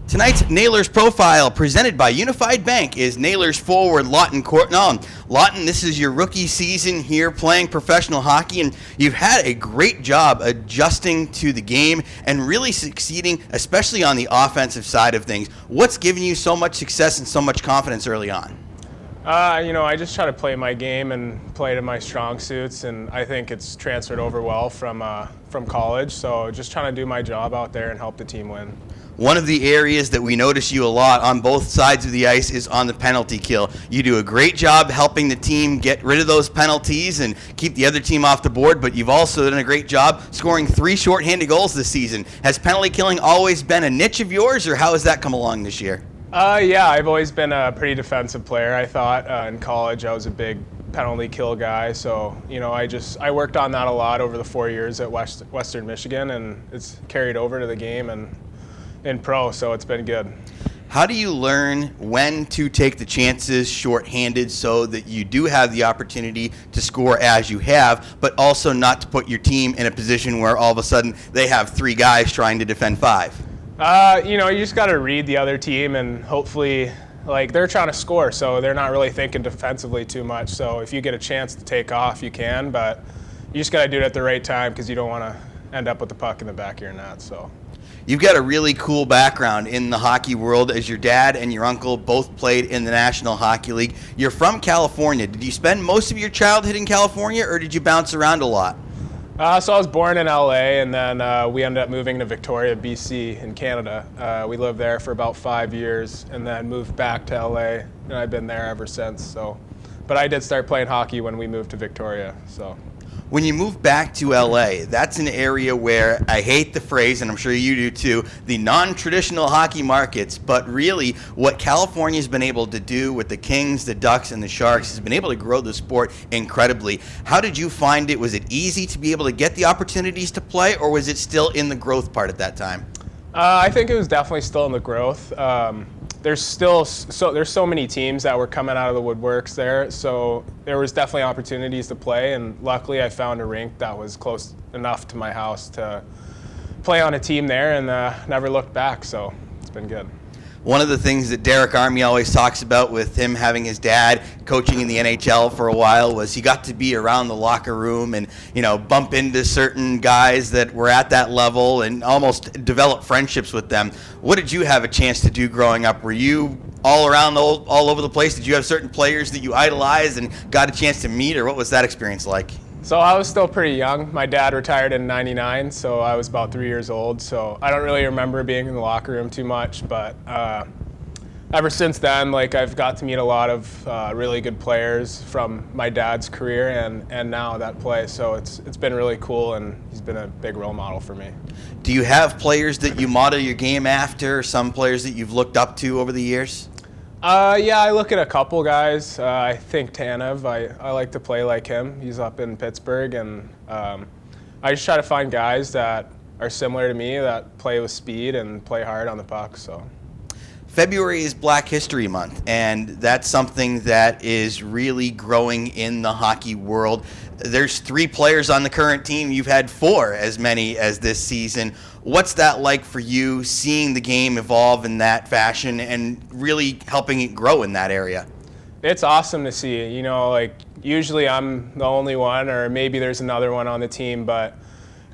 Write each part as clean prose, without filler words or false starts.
Tonight's Nailers Profile, presented by Unified Bank, is Nailers forward Lawton Courtnall. Lawton, this is your rookie season here playing professional hockey, and you've had a great job adjusting to the game and really succeeding, especially on the offensive side of things. What's given you so much success and so much confidence early on? I just try to play my game and play to my strong suits, and I think it's transferred over well from college. So just trying to do my job out there and help the team win. One of the areas that we notice you a lot on both sides of the ice is on the penalty kill. You do a great job helping the team get rid of those penalties and keep the other team off the board, but you've also done a great job scoring 3 shorthanded goals this season. Has penalty killing always been a niche of yours, or how has that come along this year? Yeah, I've always been a pretty defensive player. I thought in college I was a big penalty kill guy, so I worked on that a lot over the 4 years at Western Michigan, and it's carried over to the game and in pro, so it's been good. How do you learn when to take the chances shorthanded so that you do have the opportunity to score as you have, but also not to put your team in a position where all of a sudden they have 3 guys trying to defend 5? You just got to read the other team, and hopefully, they're trying to score, so they're not really thinking defensively too much. So if you get a chance to take off, you can, but you just got to do it at the right time because you don't want to end up with the puck in the back of your net. So. You've got a really cool background in the hockey world, as your dad and your uncle both played in the National Hockey League. You're from California. Did you spend most of your childhood in California, or did you bounce around a lot? So I was born in LA, and then we ended up moving to Victoria, BC in Canada. We lived there for about 5 years and then moved back to LA, and I've been there ever since. But I did start playing hockey when we moved to Victoria. So. When you move back to LA, that's an area where, I hate the phrase, and I'm sure you do too, the non-traditional hockey markets, but really what California's been able to do with the Kings, the Ducks, and the Sharks has been able to grow the sport incredibly. How did you find it? Was it easy to be able to get the opportunities to play, or was it still in the growth part at that time? I think it was definitely still in the growth. There's so many teams that were coming out of the woodworks there, so there was definitely opportunities to play, and luckily I found a rink that was close enough to my house to play on a team there, and never looked back, so it's been good. One of the things that Derek Army always talks about with him having his dad coaching in the NHL for a while was he got to be around the locker room and, bump into certain guys that were at that level and almost develop friendships with them. What did you have a chance to do growing up? Were you all around, all over the place? Did you have certain players that you idolized and got a chance to meet, or what was that experience like? So I was still pretty young. My dad retired in '99, so I was about 3 years old. So I don't really remember being in the locker room too much, but ever since then, I've got to meet a lot of really good players from my dad's career and now that play. So it's been really cool, and he's been a big role model for me. Do you have players that you model your game after, some players that you've looked up to over the years? Yeah, I look at a couple guys. I think Tanev, I like to play like him. He's up in Pittsburgh, and I just try to find guys that are similar to me that play with speed and play hard on the puck. So. February is Black History Month, and that's something that is really growing in the hockey world. There's 3 players on the current team. You've had 4 as many as this season. What's that like for you, seeing the game evolve in that fashion and really helping it grow in that area? It's awesome to see. Usually I'm the only one, or maybe there's another one on the team, but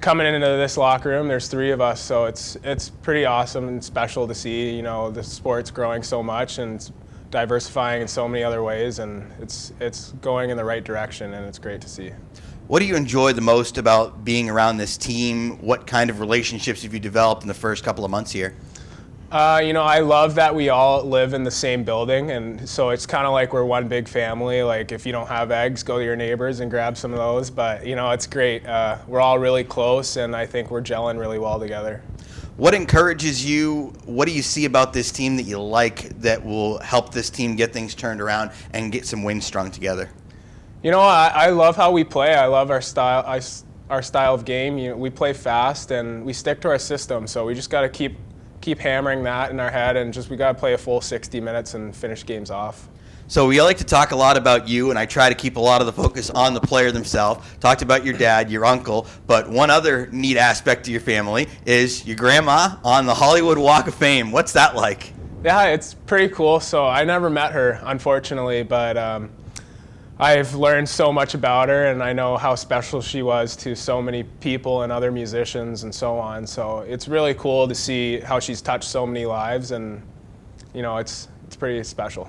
coming into this locker room, there's 3 of us, so it's pretty awesome and special to see. The sport's growing so much and it's diversifying in so many other ways, and it's going in the right direction, and it's great to see. What do you enjoy the most about being around this team? What kind of relationships have you developed in the first couple of months here? I love that we all live in the same building, and so it's kind of like we're one big family. If you don't have eggs, go to your neighbors and grab some of those, but it's great. We're all really close, and I think we're gelling really well together. What encourages you? What do you see about this team that you like that will help this team get things turned around and get some wins strung together? I love how we play. I love our style of game. We play fast and we stick to our system, so we just got to keep hammering that in our head, and we got to play a full 60 minutes and finish games off. So we like to talk a lot about you, and I try to keep a lot of the focus on the player themselves. Talked about your dad, your uncle, but one other neat aspect of your family is your grandma on the Hollywood Walk of Fame. What's that like? Yeah, it's pretty cool. So I never met her, unfortunately, but I've learned so much about her, and I know how special she was to so many people and other musicians and so on. So it's really cool to see how she's touched so many lives, and it's pretty special.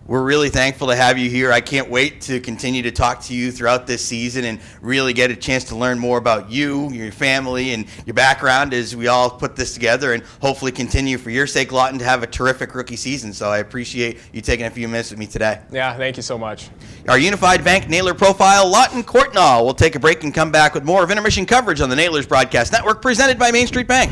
We're really thankful to have you here. I can't wait to continue to talk to you throughout this season and really get a chance to learn more about you, your family, and your background as we all put this together, and hopefully continue, for your sake, Lawton, to have a terrific rookie season. So I appreciate you taking a few minutes with me today. Yeah, thank you so much. Our Unified Bank Nailer profile, Lawton Courtnall. We'll take a break and come back with more of intermission coverage on the Nailers Broadcast Network, presented by Main Street Bank.